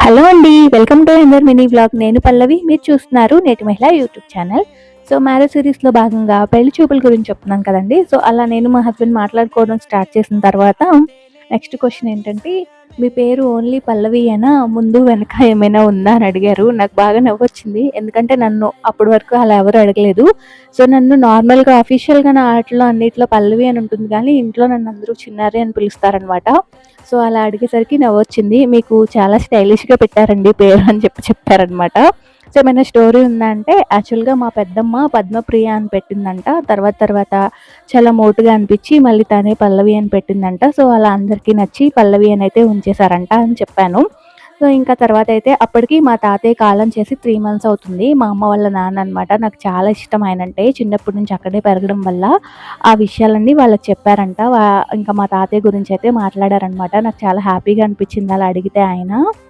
Hello అండి. Welcome to ఎందర్ mini vlog. నేను పల్లవి. మీరు చూస్తున్నారు నేటి మహిళ యూట్యూబ్ ఛానల్. సో మ్యారేజ్ సిరీస్‌లో భాగంగా పెళ్లి చూపుల గురించి చెప్తున్నాను కదండీ. సో అలా నేను మా హస్బెండ్ మాట్లాడుకోవడం స్టార్ట్ చేసిన తర్వాత నెక్స్ట్ క్వెషన్ ఏంటంటే, "మీ పేరు ఓన్లీ పల్లవియేనా? ముందు వెనక ఏమైనా ఉందా?" అని అడిగారు. నాకు బాగా నవ్వొచ్చింది. ఎందుకంటే నన్ను అప్పటి వరకు అలా ఎవరు అడగలేదు. సో నన్ను నార్మల్‌గా అఫీషియల్‌గా నా ఆటిల్లో అన్నిట్లో పల్లవి అని ఉంటుంది కానీ, ఇంట్లో నన్ను అందరూ చిన్నారి అని పిలుస్తారనమాట. సో అలా అడిగేసరికి నవ్వొచ్చింది. "మీకు చాలా స్టైలిష్‌గా పెట్టారండి పేరు" అని చెప్పారనమాట. సో ఏమైనా స్టోరీ ఉందా అంటే, యాక్చువల్‌గా మా పెద్దమ్మ పద్మప్రియ అని పెట్టిందంట. తర్వాత చాలా మోటుగా అనిపిచ్చి మళ్ళీ తనే పల్లవి అని పెట్టిందంట. సో అలా అందరికీ నచ్చి పల్లవి అనైతే ఉంచేసారంట అని చెప్పాను. సో ఇంకా తర్వాతయితే అప్పటికి మా తాతయ్య కాలం చేసి 3 మంత్స్ అవుతుంది. మా అమ్మ వాళ్ళ నాన్న అనమాట. నాకు చాలా ఇష్టం ఆయనంటే. చిన్నప్పటి నుంచి అక్కడే పెరగడం వల్ల ఆ విషయాలన్నీ వాళ్ళకి చెప్పారంట. ఇంకా మా తాతయ్య గురించయితే మాట్లాడారనమాట. నాకు చాలా హ్యాపీగా అనిపిచ్చింది అలా అడిగితే ఆయన.